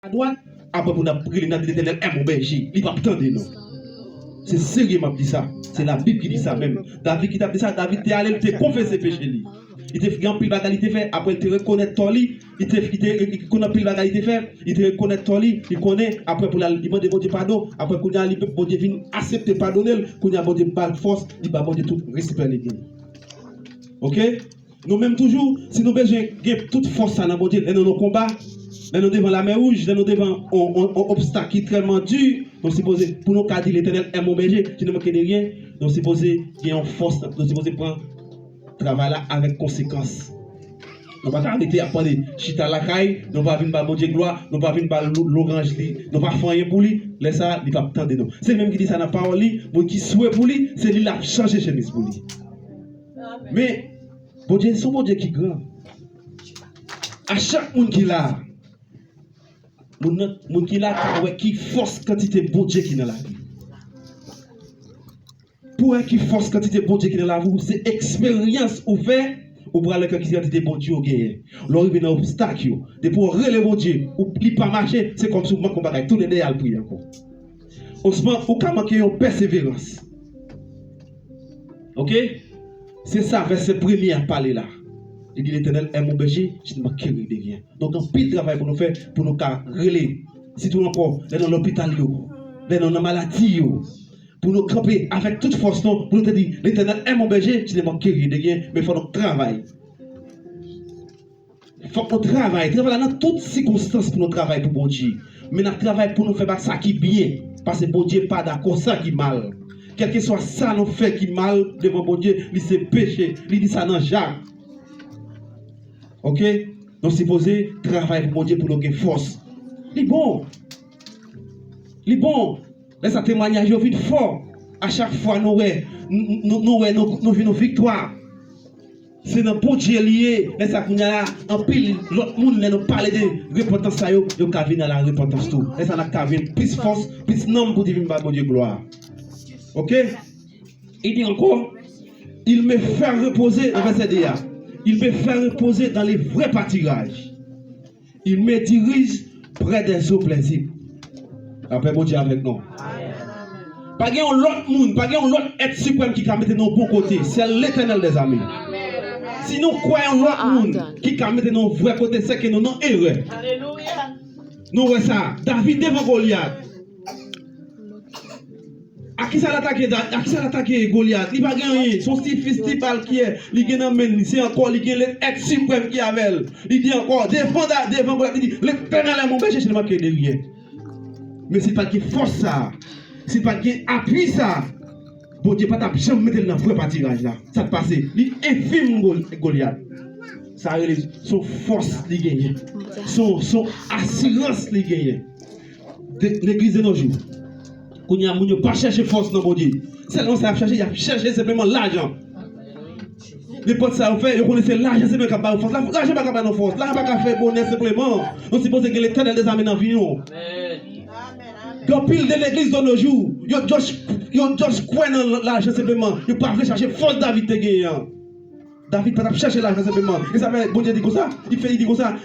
à droite, après pour nous prier dans l'éternel est mon berger. Il va attendre nous. C'est sérieux, m'a dit ça. C'est la Bible qui dit ça même. David qui t'a dit ça, David t'est allé, t'es confessé péché. Il t'a fait un pile bagage, il t'a fait, après il te reconnaît ton lit, il connaît pile bagage, il t'a fait, il te reconnaît ton lit, il connaît, après pour la demander bon Dieu pardon, après pour la bon Dieu vient accepter pardonner, pour la bon Dieu pas force, il va bon Dieu tout respect l'église. OK? Nous même toujours, si nous besoin toute force à bon Dieu, dans nos combats, nous devant la mer rouge, nous devant un obstacle qui est tellement dur, nous supposons, pour nous dire l'éternel est mon berger, qui ne manque de rien, nous supposons qu'il y a une force, nous supposons prendre travail là avec conséquence. Nous ne pouvons pas arrêter à prendre chita la caille, nous ne pouvons pas venir par Dieu gloire, nous ne pouvons pas venir par l'orange, nous ne pouvons pas faire rien pour lui, laisse ça, il va pas attendre nous. C'est lui-même qui dit ça dans la parole, pour qui souhaite pour lui, c'est lui qui a changé chemise pour lui. Mais, bon Dieu, c'est mon Dieu qui est grand. À chaque monde qui l'a, mon qui l'a, qui force quantité bon Dieu qui est dans la vie. Pour qui force quantité bon Dieu qui est dans la vie, c'est expérience ouverte. Ou pour aller quand il y a des bons dieux gagner. L'arrivée dans obstacle, de pour relever bon Dieu, ou il pas marcher, c'est comme si on combat tout les deux à prier encore. Osman, ou quand manquer une persévérance. OK? C'est ça verset premier à parler là. Il dit l'Éternel est mon berger, je ne manquerai de rien. Donc un pile travail pour nous faire pour nous relever. Si tout encore dans l'hôpital dans la maladie pour nous camper avec toute force, pour nous te dire, l'Éternel est mon berger, je ne manque rien de rien, mais il faut nous travailler. Il faut que nous travaillions. Travailler dans toutes circonstances pour nous travailler pour bon Dieu. Mais nous travaillons pour nous faire ça qui est bien. Parce que bon Dieu n'est pas d'accord, ça qui est mal. Quel que soit ça, nous fait qui est mal devant bon Dieu, il c'est péché. Il dit ça dans Jacques. OK? Nous supposons travailler pour bon Dieu pour nous avoir force. Il est bon. Il est bon. Laisse un témoignage vite fort. À chaque fois, nous avons nos victoires. C'est dans bon Dieu lié. Laisse un là, en pile, l'autre monde nous parle de repentance. Nous avons venir à la repentance. Laisse un venir plus force, plus nom pour dire bon Dieu gloire. OK? Il dit encore, il me fait reposer, verset 2. Il me fait reposer dans les vrais pâturages. Il me dirige près des eaux paisibles. Après, bon Dieu avec nous. Pas de l'autre monde, pas de l'autre être suprême qui va mettre nos bons côtés. C'est l'Éternel des amis. Si nous croyons l'autre monde qui va mettre nos vrais côtés, c'est que nous n'avons erreur. Alléluia. Nous voyons ça. David devant Goliath. À qui ça l'attaque Goliath? Il va gagner. Son fils Tibal qui est, il gagne, c'est encore l'être suprême qui est avec elle. Il dit encore, devant Goliath, il dit, l'Éternel est mon berger, je ne manque de rien. Mais c'est pas qu'il force ça. C'est pas qu'il appuie ça. Bon Dieu, pas ta jamais mettre dans le vrai pâturage là. Ça te passe. Il infime Goliath. Ça relève son force de gagner. Son assurance de gagner. L'église de nos jours. Quand il y a pas chercher force dans bon Dieu. C'est là ça chercher, il a cherché simplement l'argent. Les potes ça fait, ils connaissent l'argent, c'est pas capable de force. L'argent pas capable de force. L'argent pas capable de faire bonheur simplement. On suppose que l'Éternel des amis dans vie nous. Quand pile de l'église de nos jours, ils just croient dans l'argent simplement. Ils ne peuvent pas chercher force David de gagner. David ne peut pas chercher l'argent simplement. Et ça fait, bon Dieu dit comme ça, il dit comme ça,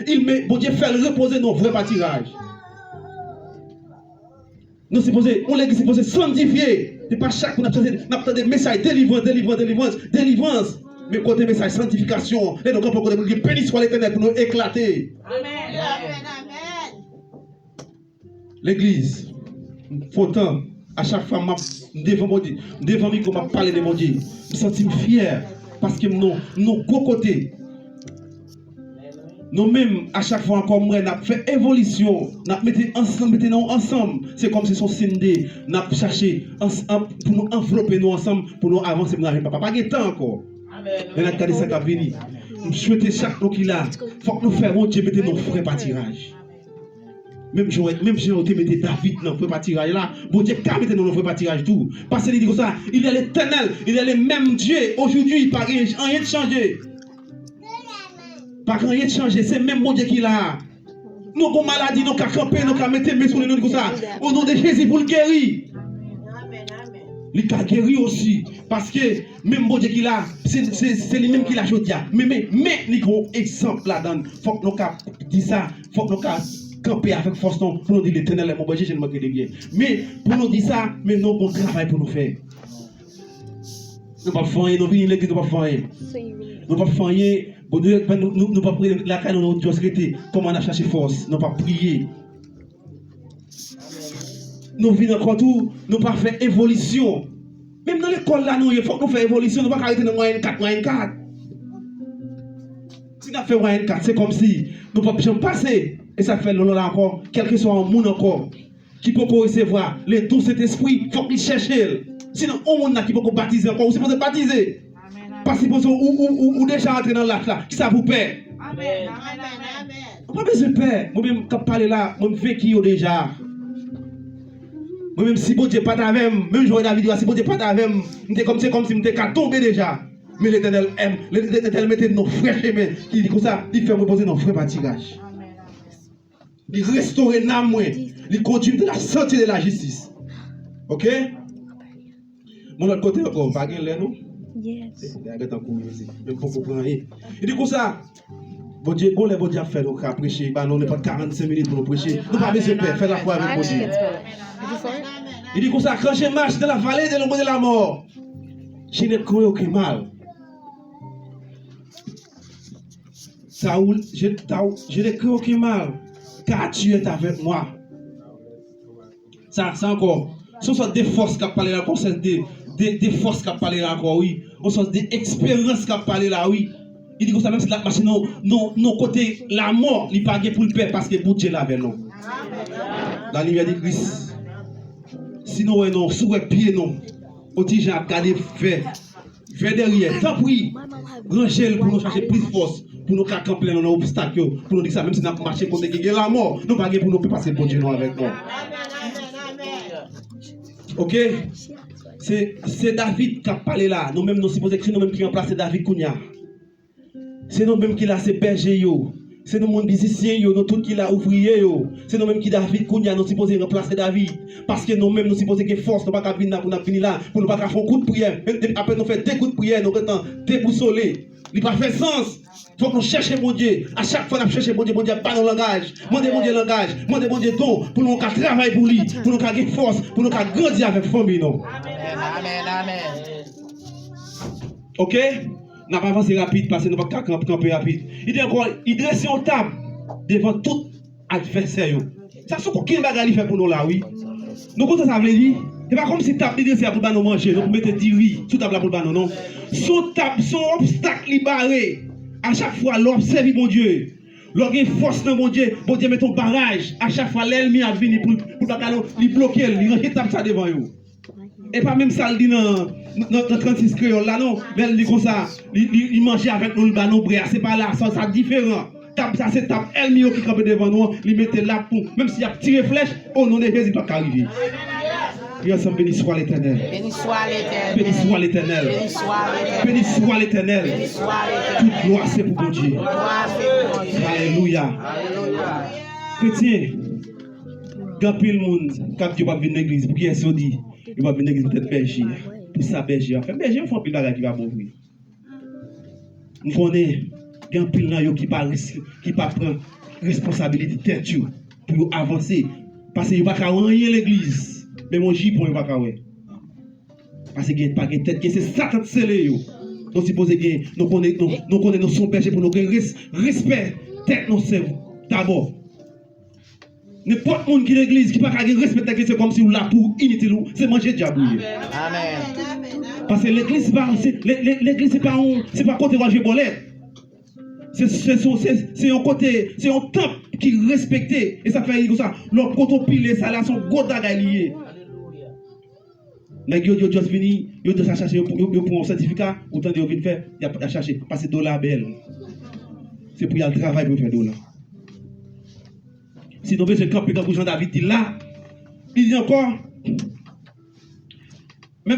bon Dieu fait reposer nos vrais pâturages. Nous supposons, on l'église supposé sanctifier. C'est pas chaque fois qu'on a des messages délivrance. Mais côté message sanctification, et donc on peut dire béni soit l'Éternel pour nous éclater. Amen. L'église. Pourtant, à chaque fois, devant moi, qu'on m'a parlé de mon Dieu, je me sens fier parce que nous côté, nous-mêmes, à chaque fois encore, nous avons fait évolution, nous mettons ensemble. C'est comme si son scindé, nous avons cherché pour nous envelopper nous ensemble, pour nous avancer. Pas de temps encore. Nous avons gardé ça qui venu. Nous souhaitons chaque fois qu'il a, il faut que nous fassions Dieu mettre nos vrais pâturages. Même j'ai mis David dans le pâturage là. Bon Dieu, quand mettez dans le pâturage tout. Parce qu'il dit comme ça, il est l'éternel, il est le même Dieu. Aujourd'hui, pas rien de changé. Pas rien de changé, c'est même bon Dieu qui l'a. Nous avons maladie, nous avons campé, nous avons mettre mes sur les noms comme ça. Au nom de Jésus, pour le guérir. Il a guéri aussi. Parce que même bon Dieu qui l'a, c'est lui-même qui l'a choisi. Mais il y a un exemple là-dedans. Il faut que nous disions ça. Il faut que nous camper avec force pour nous dire l'éternel est mon berger, je ne manque de rien. Mais pour nous dire ça, mais nous avons un travail pour nous faire. Nous ne pouvons pas faire, nous venons l'église, nous ne pouvons pas faire. Nous ne pouvons pas faire, nous ne pouvons pas prier la caille, nous devons secréter. Comment on a cherché force, nous ne pouvons pas prier. Nous venons encore tout, nous ne pouvons pas faire évolution. Même dans l'école là, il faut que nous fassions évolution, nous ne pouvons pas arrêter dans moyenne 4, moyenne 4. Si nous faisons moyenne 4, c'est comme si nous ne pouvons pas passer. Et ça fait là encore, quel que soit un monde encore, qui peut recevoir les dons de cet esprit, il faut qu'il cherche. Sinon, on n'a qui peut baptiser encore, ou si vous baptiser. Parce que vous déjà entré dans l'acte là, qui ça vous perd. Amen. On n'a pas besoin de peur. Moi-même, quand je parle là, je me vécu déjà. Moi-même, si bon Dieu pas avec moi, même jouer David, si bon Dieu pas avec moi, c'est comme si je suis tombé déjà. Mais l'Éternel aime, l'Éternel mettait nos frères chemin. Il dit comme ça, il fait reposer nos frères batigage. Il restaure l'âme, il conduit de la santé de la justice. Ok? Mon autre côté encore, pas de l'air, non? Yes. Il dit comme ça. Bon Dieu, bon Dieu a fait nous prêcher. Nous n'avons pas 45 minutes pour nous prêcher. Nous n'avons pas besoin de faire la foi avec bon Dieu. Il dit comme ça, quand je marche dans la vallée de l'ombre de la mort, je ne crois aucun mal. Saoul, je ne crois aucun mal, car tu es avec moi. Ça encore. Ce sont des forces qui ont parlé là, des forces qui ont parlé là encore, oui. Ce sont des expériences qui ont parlé là, oui. Il dit que ça, même si la machine, non, côté la mort, il n'est pas pour le père parce que Dieu l'avait, non. La lumière de Christ. Sinon, non, sous les pieds, non. Au-dessus, j'ai regardé vers derrière. Tant pis, rangez pour nous chercher plus de force, pour nous camper dans nos obstacles, pour nous dire ça, même si nous avons marché contre la mort, nous ne pouvons pas pour nous passer pour Dieu avec nous. Ok? C'est David qui a parlé là. Nous-mêmes, nous supposons que c'est nous-mêmes qui remplaçons David Kounia. C'est nous-mêmes qui l'a c'est berger yo. C'est nous mêmes musiciens yo, nous tous qui l'a ouvrier yo. C'est nous-mêmes qui David Kounia nous supposons remplacer David parce que nous-mêmes nous supposons que force nous pas venir là pour nous venir là pour nous pas faire un coup de prière. Après nous faire deux coups de prière, nous étant déboussolés. Il pas fait sens. Faut qu'on cherche mon Dieu. À chaque fois qu'on cherche mon Dieu pas dans langage. Demandez mon Dieu langage, demandez mon Dieu don pour nous travailler pour lui, pour nous gagner force, pour nous grandir avec famille non. Amen. OK? N'a pas avancé rapide parce que nous ne pouvons pas camper rapide. Il dit encore, il dresse une table devant tout adversaire. Ça, c'est aucun bagage fait pour nous là, oui. Nous, quand ça veut dire, c'est pas comme si table dressée pour nous manger, nous mettons 10 riz sous table pour nous, non. Son obstacle libéré, à chaque fois, l'observe mon Dieu. Lorsqu'il force dans mon Dieu met un barrage. À chaque fois, l'ennemi a venu pour lui bloquer, lui ranger table ça devant vous. Et pas même ça, il dit dans notre 36 créole là, non. Mais il dit comme ça, il mangeait avec nous le banon bréa. C'est pas là, ça différent. Tape ça, c'est tape Elmio qui campe devant nous, il mettait là pour, même s'il y a tiré flèche, oh non, Jésus pas arriver. Et ensemble, béni soit l'Éternel. Béni soit l'Éternel. Béni soit l'Éternel. Béni soit l'Éternel. Béni soit l'Éternel. Béni soit l'Éternel. Toute gloire c'est pour Dieu. Gloire c'est pour Dieu. Alléluia. Alléluia. Chrétien, quand pile monde, quand Dieu va venir dans l'église, pour qui est-ce qu'on dit, il va venir dans l'église peut-être berger. Pour ça, berger. Enfin, berger, il faut un pile qui va mourir. Nous connaissons, il y a un pile là qui ne prend pas responsabilité tête pour avancer. Parce qu'il n'y a pas rien l'église. Mais mon jipon, il n'y a pas rien. Parce qu'il n'y a pas de tête, c'est Satan de scellé. Nous supposons que nous connaissons son berger pour nous respect tête nous d'abord. N'importe monde qui est l'église qui n'a pas respecter c'est comme si on l'a pour unité, c'est manger diable. Amen. Parce que l'église c'est pas côté Roger Bolette. C'est un côté, c'est un temple qui est respecté. Et ça fait comme ça. L'autre côté pile, ça là son gros dagay lié. Les gens juste venu, ils ont cherché pour un certificat, autant de venir faire, il a cherché parce que dollar belle. C'est pour y aller travail pour faire dollar. Si nous besoin de camper comme Jean-David dit là, il dit encore, même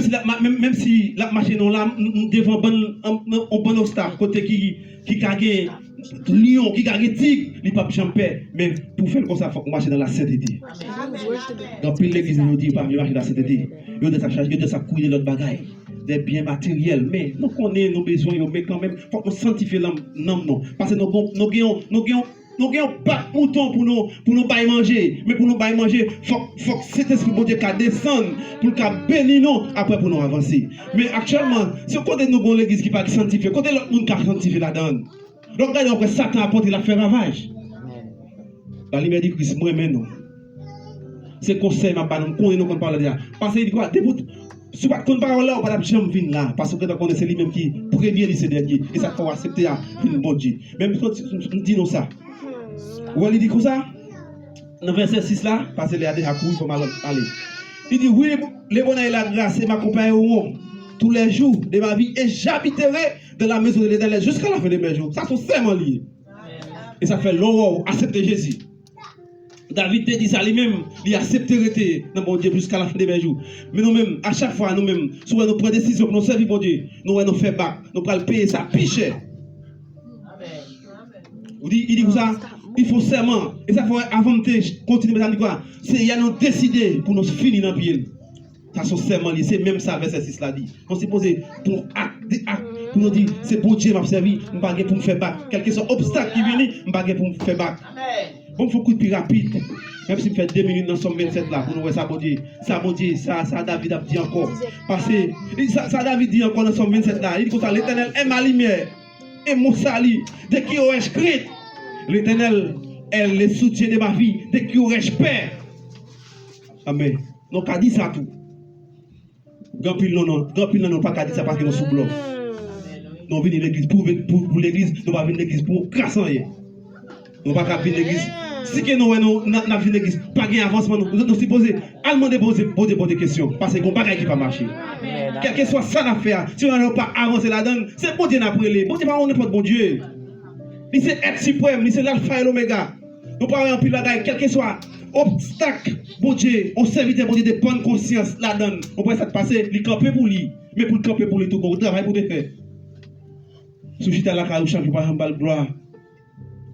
si la machine là, devant un bon obstacle, côté qui gagne lion, qui gagne tigre, il ne peut pas champer. Mais pour faire comme ça, il faut qu'on marche dans la sainteté. Dans l'église, nous dit pas marcher dans la sainteté. Il y a de ça couiller l'autre bagaille, des biens matériels. Mais nous connaissons nos besoins, mais quand même, il faut qu'on sanctifie l'âme. Non. Parce que nous avons Nous avons pas de mouton pour nous bailler manger. Mais pour nous bailler manger, faut que cet esprit bon Dieu descendre pour qu'il bénisse nous après pour nous avancer. Mais actuellement, c'est côté nous avons l'église qui n'est pas sanctifiée, côté l'autre monde qui est sanctifié là-dedans. Donc regardez après Satan apporte, il a fait ravage. La lumière dit Christ, moi mais non. C'est conseil ma pas nous connaît nous qu'on parle là. Parce qu'il dit quoi? Debout. Si pas qu'on parle là, on va pas jamais venir là parce que on connaît c'est lui-même qui premier c'est dernier et ça faut accepter à une bon Dieu. Même quand on dit non ça. Ou il dit comme ça, dans verset 6 là, parce qu'il a déjà couru, il faut mal aller. Il dit, oui, le bonheur et la grâce m'accompagneront tous les jours de ma vie et j'habiterai dans la maison de l'Éternel jusqu'à la fin de mes jours. Ça, c'est seulement lié. Et ça fait l'horreur, accepter Jésus. David te dit ça lui-même, il accepterait dans mon Dieu jusqu'à la fin de mes jours. Mais nous-mêmes, à chaque fois, nous-mêmes, souvent nous prenons des décisions pour nous servir mon Dieu, nous faisons bac, nous allons payer ça plus cher. Il dit ça, il faut serment. Et ça faut avant de continuer à dire quoi? C'est y a nous décider pour nous finir dans le pied. Ça c'est serment, c'est même ça verset 6 là dit. On s'est posé pour acte pour nous dire c'est pour Dieu m'a servi, je pas pour me faire bac. Quel que soit obstacle qui vient, je pas pour me faire bac. Bon, il faut coup de pied rapide. Même si je fais 2 minutes dans Somme 27 là, pour nous voir ça, bon Dieu. Ça, bon Dieu, ça David a dit encore. Parce que ça David dit encore dans Somme 27 là. Il dit comme ça, l'Éternel est ma lumière et mon salut. Dès qu'il aurait écrit, l'Éternel est le soutien de ma vie. Dès qu'il aurait peur. Amen. Donc, a dit ça tout. Grand pile non, pas qu'à dire ça parce que nous sommes bluff. Nous venons l'église pour l'église, nous pas venir l'église pour casser rien. Nous pas qu'à venir l'église. Si que nous n'avons vu l'église, pas de avancement, nous supposons allemand poser des questions. Parce que nous n'avons pas qui va marcher. Quel que soit ça l'affaire, si on n'a pas avancé là-dedans, c'est bon Dieu n'a pas les. Bon Dieu pas n'importe bon Dieu. Il c'est être suprême, il c'est l'alpha et l'oméga. Nous parlons en plus bagaille, quel que soit obstacle, bon Dieu, on serviteur bon Dieu de bonne conscience là-dedans. On pourrait ça passer, il camper pour lui. Mais pour le camper pour lui, tout le travail pour le faire. Si je suis à la caille, je ne pas en gloire.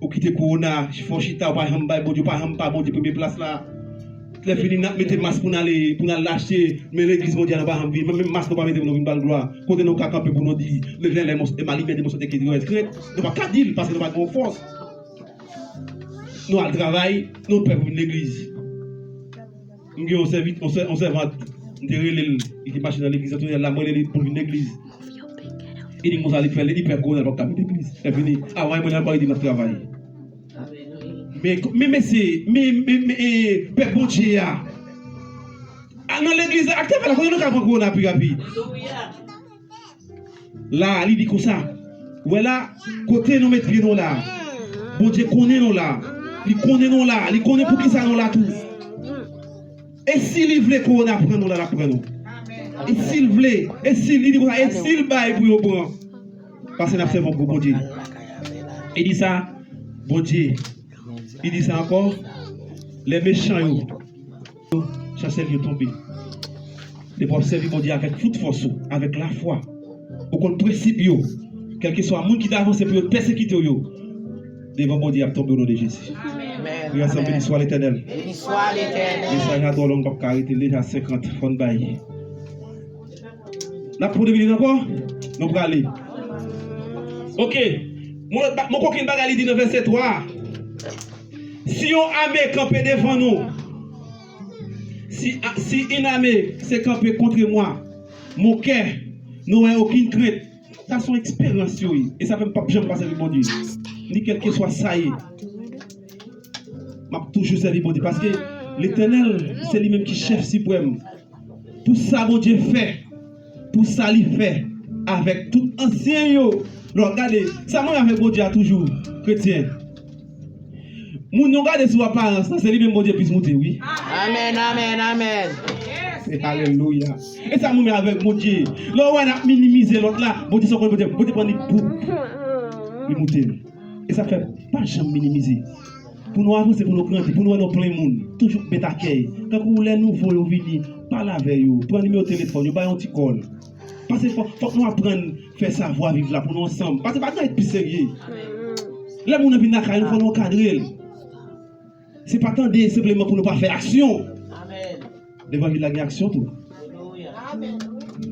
Ou quitter Corona, je fais chita, pas en bas, bon Dieu, pas en bas, bon Dieu, première place là. Les filles n'a mettre masque pour aller l'acheter, mais l'église mondiale n'a pas envie, même masque n'a pas mettre pour nous une gloire. Quand nous camper pour nous dire, les malines des émotions qui doivent être créées, nous pas qu'à dire parce que nous pas de force. Nous à le travail, nous prenons une église. Nous on servant, il marche dans l'église, la moelle pour une église. Il dit qu'on allait faire l'hyper gros dans le l'église. C'est fini. Ah ouais, moi pas dit notre travail. Mais c'est père bon Dieu dans l'église active la connaît nous qu'on a plus rapide. Là, il dit comme ça. Voilà, côté nous mettre nous là. Bon Dieu connaît nous là. Il connaît nous là, il connaît pour qui ça nous là tout. Et s'il veut qu'on apprenne nous là, apprenne nous. Et s'il veut, et s'il dit comme ça, et s'il baille pour prendre. Parce que nous observons pour bon Dieu. Il dit ça, bon Dieu. Il dit ça encore, les méchants, chassez les tomber. Les pour servir bon Dieu avec toute force, avec la foi, au compte principe, quel que soit le monde qui avance pour persécuter, devant bon Dieu à tomber au nom de Jésus. Amen. Béni soit l'Éternel. Béni soit l'Éternel. Message à l'homme qui a arrêté déjà 50 fonds de bail. Là pour devenir encore, nous allons aller. Ok. Mon coquin bagali dit dans verset 3. Si on armé campé devant nous, si une armée s'est campé contre moi, mon cœur n'aurait aucune crainte. Ça sont expériences, et ça ne fait pas jamais passer avec mon Dieu. Ni quel que soit ça, je toujours servi mon Dieu. Parce que l'Éternel, c'est lui-même qui chef suprême. Pour ça, mon Dieu fait. Pour ça, il fait. Avec tout ancien. Regardez, ça m'a avec mon Dieu toujours, chrétien. Moun nou gade sou apparence, c'est lui-même mon Dieu puisse monter, oui. Amen, amen, amen. Alléluia. Et ça m'a avec mon Dieu. Là où on a minimisé l'autre là, mon Dieu, c'est bon Dieu, bon Dieu, pour monter. Et ça fait pas jamais minimiser. Pour nous avancer, pour nous grandir, pour nous aller plein monde, toujours mettre accueil. Quand vous les nouveaux, vous venez, parlez avec eux, prenez numéro de téléphone, vous avez un petit call. Parce qu'il faut que nous apprenions à faire savoir vivre là pour nous ensemble. Parce que pas être plus sérieux. Là, nous venons à nous faut nous cadrer. C'est pas tant simplement pour ne pas faire action. Amen. L'évangile de la action tout. Amen.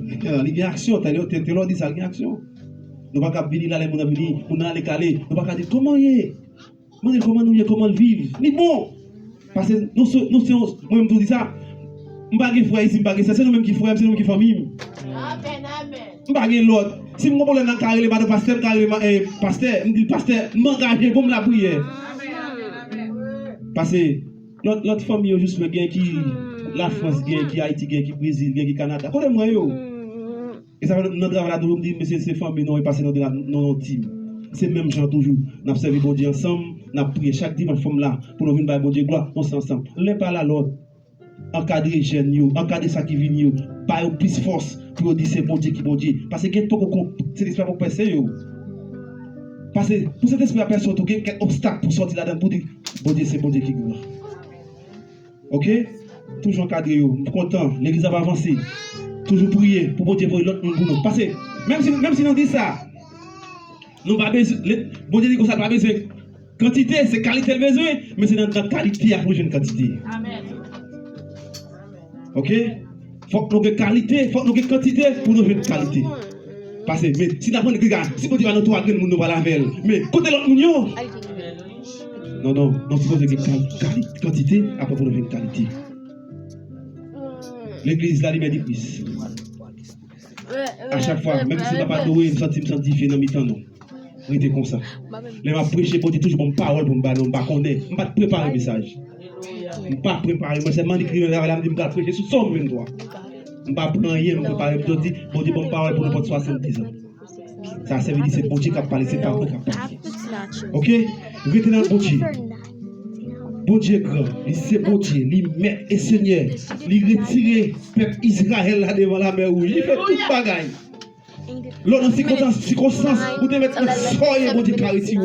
Il y a action, tu leur dis ça, il y a action. Nous ne pouvons pas venir là, nous allons caler, nous ne pouvons pas dire comment il est. Moi, comment vivre. Ni bon. Parce que moi-même, tout dis ça. Je ne suis pas frère ici, je ne suis pas c'est nous-mêmes qui frère, c'est nous qui famille. Amen, amen. Je ne suis pas l'autre. Si je problème dans le carré, je pasteur, pasteur, je dis pasteur, je m'engage pour la prière. Parce que l'autre famille, juste le gain qui, la France, qui Haïti, qui Brésil, qui Canada. Comment moi yo? Et ça va notre travail là, on dit, mais c'est famille, non, et passer dans notre team. C'est même gens toujours. Nous servi bon Dieu ensemble, nous prions chaque dimanche forme là pour nous venir par bon Dieu gloire, on ensemble. L'un par l'autre. Encadrer jeunes, encadrer ça qui vient, pas plus force pour dire c'est bon Dieu qui bon Dieu. Parce que il y a c'est l'esprit pour passer. Parce que pour cet esprit à personne, il y a quel obstacle pour sortir là-dedans pour dire bon Dieu c'est bon Dieu qui gloire. Ok? Toujours encadrer, content, l'église va avancer. Toujours prier pour bon Dieu pour l'autre monde pour nous. Parce que même si on dit ça, nous pas besoin, bon Dieu dit que ça pas besoin quantité, c'est qualité le besoin, mais c'est dans la qualité pour une quantité. Amen. Ok? Faut que nous ayons qualité, faut que nous ayons quantité pour nous ayons qualité. Parce que si nous avons des gars, si nous disons à nous, nous va la veille. Mais côté l'autre monde, non, si vous avez quantité, après vous avez qualité. L'église là, il met des plus. À chaque fois, même si vous n'avez pas doué, une centime sanctifié dans mi-temps, non. Restez comme ça. Les m'a prêché pour dire toujours bonne parole pour me ballon, pas connaître, pas préparer le message. Je ne pas préparer, moi seulement écrire là, je vais prêcher sous son même droit. Je ne pas prendre rien, je ne préparer, je dis bon Dieu bonne parole pour nous 70 ans. Ça veut dire c'est bon Dieu qui a parlé, c'est pas moi qui a parlé. OK? Restez dans le bon Dieu. Bon Dieu grand, c'est bon Dieu, il met et Seigneur, il retire le peuple Israël là devant la mer rouge, il fait tout bagaille. L'autre dans circonstance, vous devez être soyez bon Dieu carité.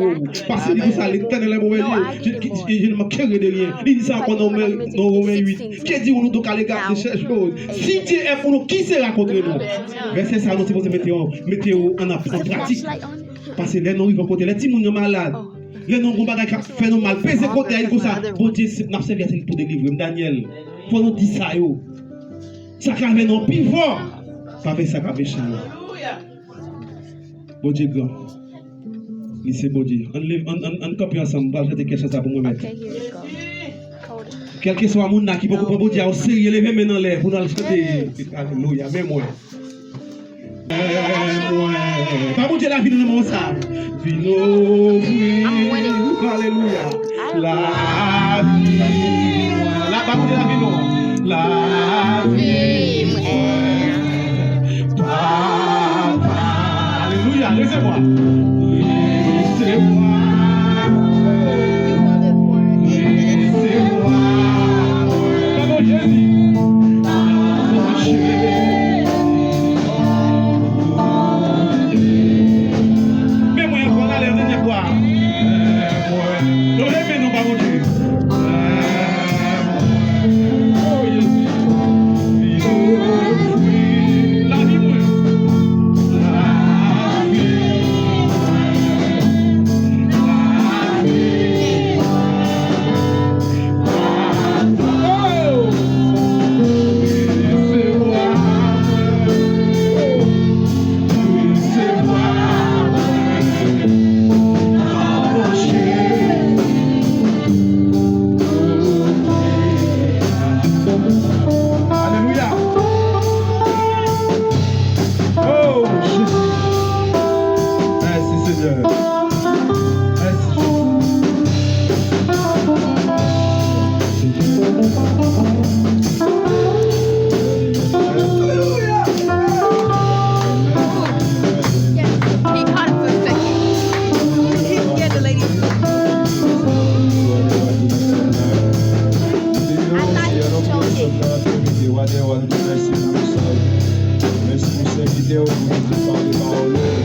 Parce que ça, l'éternel est mauvais Dieu. Je ne me cœur de rien. Il dit ça pendant dans Romains 8. Qui dit nous donc à l'égard de ces choses? Si Dieu est pour nous, qui sera contre nous? Verset ça, nous devons mettre en pratique. Parce que les noms ils vont côté, les petits gens malades. Les noms vont faire nous mal. Pèse côté, il faut ça. Bon Dieu, n'a pas servi pour délivrer. Daniel, faut nous dire ça. Ça crave non plus fort. Pas avec ça crave chez nous. Bon Dieu grand. C'est bon Dieu. On copie ensemble. On va faire quelque chose pour moi-même. Quel que soit mon nom qui peut comprendre bon Dieu, on sait il lever maintenant l'air pour nous le chanter. Alléluia. Même moi. Pas bon Dieu la vie de nous ça. Vino. Alléluia. La vie. La pas bon Dieu la vie non. La vie. Alléluia, laissez-moi. Laissez-moi. Laissez-moi. Maman Jésus. Mais moi, on a l'air de dire quoi? Nous l'aimons, pas mon Dieu. Oh Jésus. La vie, moi. Merci pour cette vidéo, pour nous parler de parole.